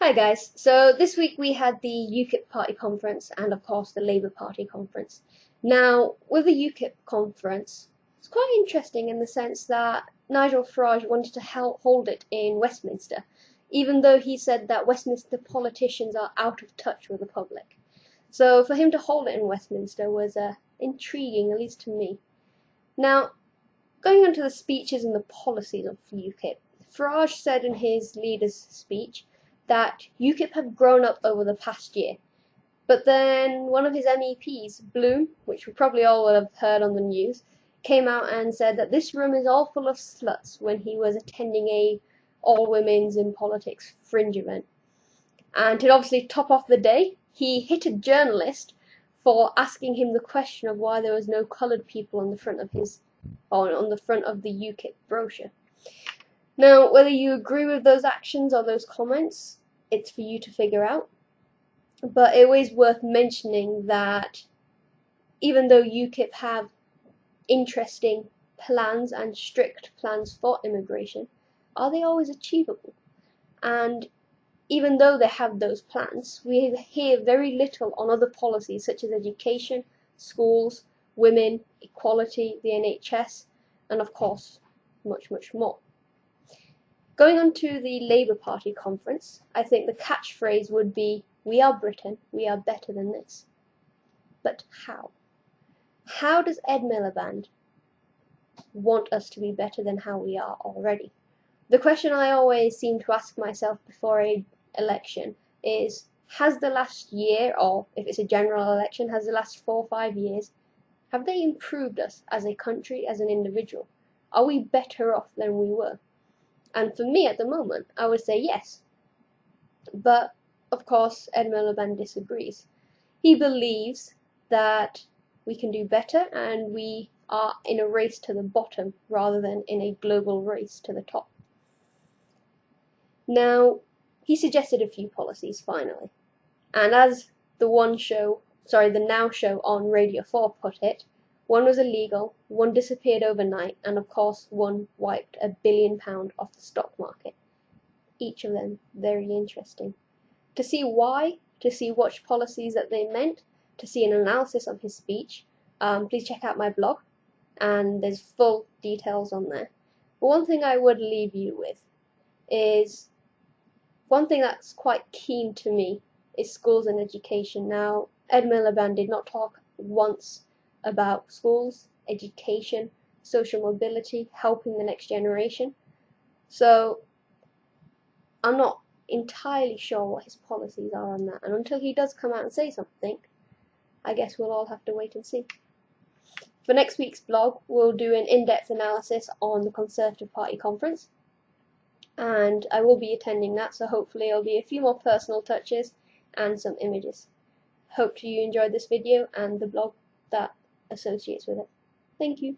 Hi guys, so this week we had the UKIP party conference and of course the Labour Party conference. Now, with the UKIP conference, it's quite interesting in the sense that Nigel Farage wanted to hold it in Westminster, even though he said that Westminster politicians are out of touch with the public. So for him to hold it in Westminster was intriguing, at least to me. Now, going on to the speeches and the policies of UKIP, Farage said in his leader's speech that UKIP have grown up over the past year. But then one of his MEPs, Bloom, which we probably all would have heard on the news, came out and said that this room is all full of sluts when he was attending a all women's in politics fringe event. And to obviously top off the day, he hit a journalist for asking him the question of why there was no coloured people on the front of the UKIP brochure. Now, whether you agree with those actions or those comments, it's for you to figure out. But it is worth mentioning that even though UKIP have interesting plans and strict plans for immigration, are they always achievable? And even though they have those plans, we hear very little on other policies such as education, schools, women, equality, the NHS, and of course, much, much more. Going on to the Labour Party conference, I think the catchphrase would be, "We are Britain, we are better than this." But how? How does Ed Miliband want us to be better than how we are already? The question I always seem to ask myself before an election is, has the last year, or if it's a general election, has the last 4 or 5 years, have they improved us as a country, as an individual? Are we better off than we were? And for me at the moment, I would say yes. But of course, Ed Miliband disagrees. He believes that we can do better and we are in a race to the bottom rather than in a global race to the top. Now, he suggested a few policies finally. And as the Now show on Radio 4 put it, one was illegal, one disappeared overnight, and of course one wiped £1 billion off the stock market. Each of them very interesting. To see why, to see which policies that they meant, to see an analysis of his speech, please check out my blog, and there's full details on there. But one thing I would leave you with is, one thing that's quite keen to me is schools and education. Now, Ed Miliband did not talk once about schools, education, social mobility, helping the next generation. So I'm not entirely sure what his policies are on that. And until he does come out and say something, I guess we'll all have to wait and see. For next week's blog, we'll do an in-depth analysis on the Conservative Party conference. And I will be attending that, so hopefully it'll be a few more personal touches and some images. Hope you enjoyed this video and the blog that associates with it. Thank you.